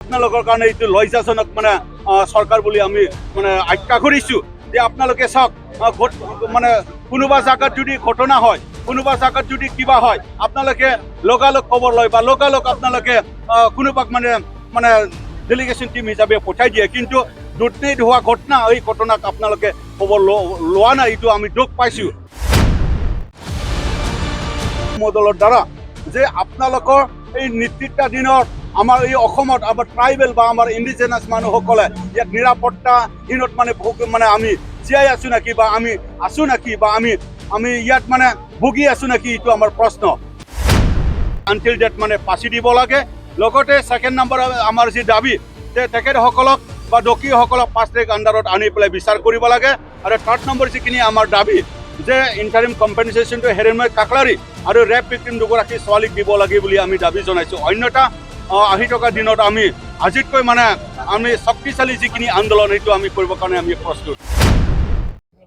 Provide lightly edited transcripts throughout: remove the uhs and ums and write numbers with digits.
আপোনালোকৰ কাৰণে এইটো লজ্জাজনক মানে চৰকাৰ বুলি আমি মানে আখ্যা কৰিছোঁ যে আপোনালোকে চাওক মানে কোনোবা জাগাত যদি ঘটনা হয় কোনোবা জাগাত যদি কিবা হয় আপোনালোকে লগালগ খবৰ লয় বা লগালগ আপোনালোকে কোনোবাক মানে ডেলিগেশ্যন টিম হিচাপে পঠাই দিয়ে কিন্তু দুৰ্নীতি হোৱা ঘটনা এই ঘটনাক আপোনালোকে খবৰ লোৱা নাই এইটো আমি দুখ পাইছোঁ দলৰ দ্বাৰা যে আপোনালোকৰ এই নেতৃত্বাধীনৰ আমাৰ এই অসমত আমাৰ ট্ৰাইবেল বা আমাৰ ইণ্ডিজিনাছ মানুহসকলে ইয়াত নিৰাপত্তাহীনত মানে আমি জীয়াই আছোঁ নেকি বা আমি আছোঁ নেকি বা আমি ইয়াত মানে ভুগি আছোঁ নেকি এইটো আমাৰ প্ৰশ্ন আনটিল ডেট মানে পাচি দিব লাগে লগতে ছেকেণ্ড নম্বৰ আমাৰ যি দাবী যে তেখেতসকলক বা দোষীসকলক 5 তাৰিখ আণ্ডাৰত আনি পেলাই বিচাৰ কৰিব লাগে আৰু থাৰ্ড নম্বৰ যিখিনি আমাৰ দাবী যে ইণ্টাৰিম কম্পেনচেশ্যনটো হিৰণ্ময় কাকলাৰী আৰু ৰেপ ভিক্টিম দুগৰাকী ছোৱালীক দিব লাগে বুলি আমি দাবী জনাইছোঁ অন্যথা আহি থকা দিনত আমি আজিতকৈ মানে আমি শক্তিশালী যিখিনি আন্দোলন সেইটো আমি কৰিবৰ কাৰণে আমি প্ৰস্তুত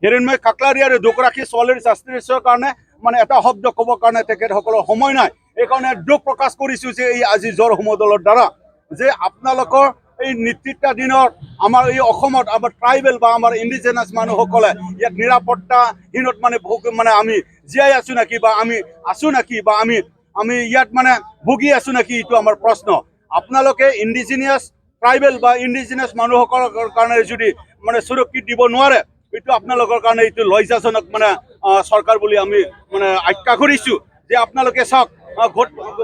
হিৰণ্ময় কাকলাৰী আৰু দুগৰাকী ছোৱালীৰ জাষ্টিছৰ কাৰণে মানে এটা শব্দ ক'বৰ কাৰণে তেখেতসকলৰ সময় নাই এইকাৰণে দুখ প্ৰকাশ কৰিছোঁ যে এই আজি জল সমদলৰ দ্বাৰা যে আপোনালোকৰ এই নেতৃত্বাধীনৰ আমাৰ এই অসমত আমাৰ ট্ৰাইবেল বা আমাৰ ইণ্ডিজিনাছ মানুহসকলে ইয়াত নিৰাপত্তাহীনত মানে আমি জীয়াই আছোঁ নেকি বা আমি আছোঁ নেকি বা আমি ইয়াত মানে ভুগি আছোঁ নেকি এইটো আমাৰ প্ৰশ্ন আপোনালোকে ইণ্ডিজিনিয়াছ ট্ৰাইবেল বা ইণ্ডিজিনাছ মানুহসকলৰ কাৰণে যদি মানে সুৰক্ষিত দিব নোৱাৰে এইটো আপোনালোকৰ কাৰণে এইটো লজ্জাজনক মানে চৰকাৰ বুলি আমি মানে আখ্যা কৰিছোঁ যে আপোনালোকে চাওক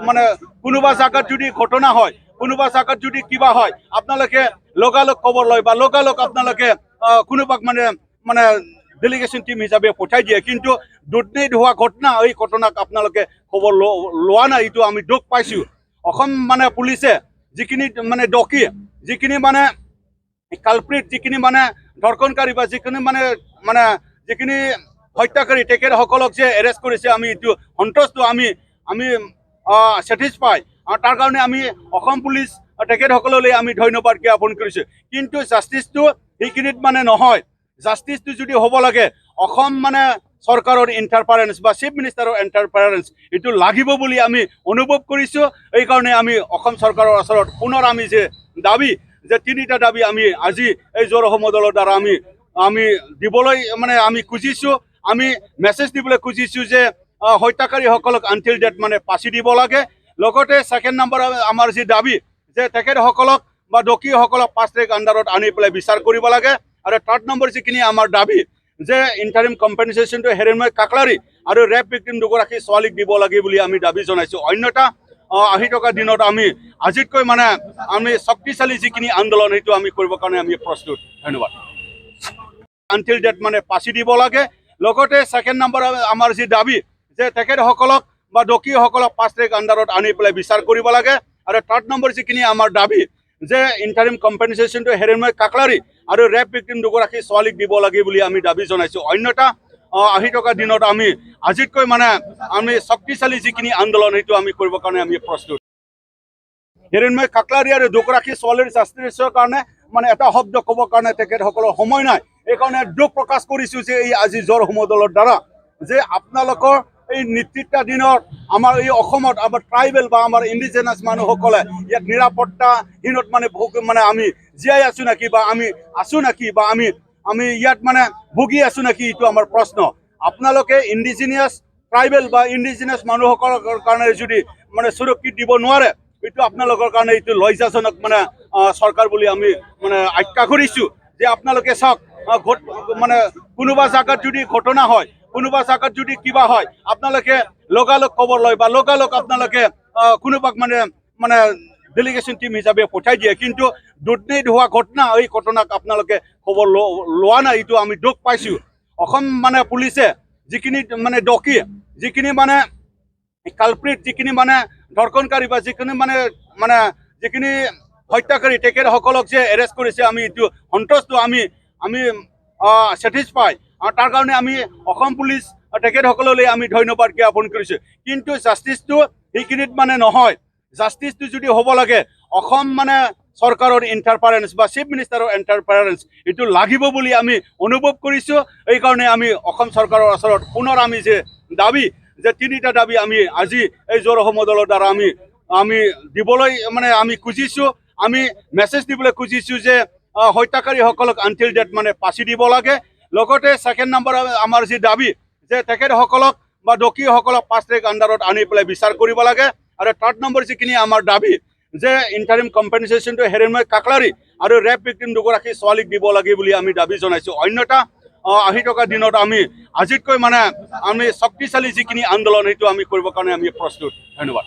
মানে কোনোবা জাগাত যদি ঘটনা হয় কোনোবা জাগাত যদি কিবা হয় আপোনালোকে লগালগ খবৰ লয় বা লগালগ আপোনালোকে কোনোবাক মানে ডেলিগেশ্যন টিম হিচাপে পঠাই দিয়ে কিন্তু দুৰ্নীতি হোৱা ঘটনা এই ঘটনাক আপোনালোকে খবৰ লোৱা নাই এইটো আমি দুখ পাইছোঁ অসম মানে পুলিচে যিখিনি মানে দোষী যিখিনি মানে কালপ্ৰিট যিখিনি মানে ধৰ্ষণকাৰী বা যিখিনি মানে যিখিনি হত্যাকাৰী তেখেতসকলক যে এৰেষ্ট কৰিছে আমি এইটো সন্তুষ্ট আমি ছেটিছফাই তাৰ কাৰণে আমি অসম পুলিচ তেখেতসকললৈ আমি ধন্যবাদ জ্ঞাপন কৰিছোঁ কিন্তু জাষ্টিছটো সেইখিনিত মানে নহয় জাষ্টিছটো যদি হ'ব লাগে অসম মানে চৰকাৰৰ ইণ্টাৰফাৰেঞ্চ বা চিফ মিনিষ্টাৰৰ ইণ্টাৰফাৰেঞ্চ এইটো লাগিব বুলি আমি অনুভৱ কৰিছোঁ এইকাৰণে আমি অসম চৰকাৰৰ ওচৰত পুনৰ আমি যে দাবী যে তিনিটা দাবী আমি আজি এই জল সমদলৰ দ্বাৰা আমি দিবলৈ মানে আমি খুজিছোঁ আমি মেছেজ দিবলৈ খুজিছোঁ যে হত্যাকাৰীসকলক আনটিল ডেট মানে পাচি দিব লাগে লগতে ছেকেণ্ড নম্বৰ আমাৰ যি দাবী যে তেখেতসকলক বা দোষীসকলক 5 তাৰিখ আণ্ডাৰত আনি পেলাই বিচাৰ কৰিব লাগে আৰু থাৰ্ড নম্বৰ যিখিনি আমাৰ দাবী যে ইণ্টাৰিম কম্পেনচেশ্যনটো হিৰণ্ময় কাকলাৰী আৰু ৰেপ ভিক্টিম দুগৰাকী ছোৱালীক দিব লাগে বুলি আমি দাবী জনাইছোঁ অন্যথা আহি থকা দিনত আমি আজিতকৈ মানে আমি শক্তিশালী যিখিনি আন্দোলন সেইটো আমি কৰিবৰ কাৰণে আমি প্ৰস্তুত ধন্যবাদ আনটিল ডেট মানে পাচি দিব লাগে লগতে ছেকেণ্ড নম্বৰ আমাৰ যি দাবী যে তেখেতসকলক বা দোষীসকলক 5 তাৰিখ আণ্ডাৰত আনি পেলাই বিচাৰ কৰিব লাগে আৰু থাৰ্ড নম্বৰ যিখিনি আমাৰ দাবী যে ইণ্টাৰিম কম্পেনচেশ্যনটো হিৰণ্ময় কাকলাৰী আৰু ৰেপ ভিক্টিম দুগৰাকী ছোৱালীক দিব লাগে বুলি আমি দাবী জনাইছোঁ অন্যথা আহি থকা দিনত আমি আজিতকৈ মানে আমি শক্তিশালী যিখিনি আন্দোলন সেইটো আমি কৰিবৰ কাৰণে আমি প্ৰস্তুত হিৰণ্ময় কাকলাৰী আৰু দুগৰাকী ছোৱালীৰ জাষ্টিছৰ কাৰণে মানে এটা শব্দ ক'বৰ কাৰণে তেখেতসকলৰ সময় নাই এইকাৰণে দুখ প্ৰকাশ কৰিছোঁ যে এই আজি জল সমদলৰ দ্বাৰা যে আপোনালোকৰ এই নেতৃত্বাধীনৰ আমাৰ এই অসমত আমাৰ ট্ৰাইবেল বা আমাৰ ইণ্ডিজিনাছ মানুহসকলে ইয়াত নিৰাপত্তাহীনত মানে আমি জীয়াই আছোঁ নেকি বা আমি আছোঁ নেকি বা আমি ইয়াত মানে ভুগি আছোঁ নেকি এইটো আমাৰ প্ৰশ্ন আপোনালোকে ইণ্ডিজিনিয়াছ ট্ৰাইবেল বা ইণ্ডিজিনাছ মানুহসকলৰ কাৰণে যদি মানে সুৰক্ষিত দিব নোৱাৰে এইটো আপোনালোকৰ কাৰণে এইটো লজ্জাজনক মানে চৰকাৰ বুলি আমি মানে আখ্যা কৰিছোঁ যে আপোনালোকে চাওক মানে কোনোবা জাগাত যদি ঘটনা হয় কোনোবা জাগাত যদি কিবা হয় আপোনালোকে লগালগ খবৰ লয় বা লগালগ আপোনালোকে কোনোবাক মানে ডেলিগেশ্যন টিম হিচাপে পঠাই দিয়ে কিন্তু দুৰ্নীতি হোৱা ঘটনা এই ঘটনাক আপোনালোকে খবৰ লোৱা নাই এইটো আমি দুখ পাইছোঁ অসম মানে পুলিচে যিখিনি মানে দোষী যিখিনি মানে কালপ্ৰিট যিখিনি মানে ধৰ্ষণকাৰী বা যিখিনি মানে যিখিনি হত্যাকাৰী তেখেতসকলক যে এৰেষ্ট কৰিছে আমি এইটো সন্তুষ্ট আমি ছেটিছফাই তাৰ কাৰণে আমি অসম পুলিচ তেখেতসকললৈ আমি ধন্যবাদ জ্ঞাপন কৰিছোঁ কিন্তু জাষ্টিছটো সেইখিনিত মানে নহয় জাষ্টিছটো যদি হ'ব লাগে অসম মানে চৰকাৰৰ ইণ্টাৰফাৰেঞ্চ বা চিফ মিনিষ্টাৰৰ ইণ্টাৰফাৰেঞ্চ এইটো লাগিব বুলি আমি অনুভৱ কৰিছোঁ এইকাৰণে আমি অসম চৰকাৰৰ ওচৰত পুনৰ আমি যে দাবী যে তিনিটা দাবী আমি আজি এই জল সমদলৰ দ্বাৰা আমি দিবলৈ মানে আমি খুজিছোঁ আমি মেছেজ দিবলৈ খুজিছোঁ যে হত্যাকাৰীসকলক আনটিল ডেট মানে ফাঁচি দিব লাগে। লগতে ছেকেণ্ড নম্বৰ আমাৰ যি দাবী যে তেখেতসকলক বা দোষীসকলক 5 তাৰিখ আণ্ডাৰত আনি পেলাই বিচাৰ কৰিব লাগে। আৰু থাৰ্ড নম্বৰ যিখিনি আমাৰ দাবী যে ইণ্টাৰিম কম্পেনচেশ্যনটো হেৰেনময় কাকলাৰী আৰু ৰেপ ভিক্টিম দুগৰাকী ছোৱালীক দিব লাগে বুলি আমি দাবী জনাইছোঁ। অন্যথা আহি থকা দিনত আমি আজিতকৈ মানে আমি শক্তিশালী যিখিনি আন্দোলন সেইটো আমি কৰিবৰ কাৰণে আমি প্ৰস্তুত। ধন্যবাদ।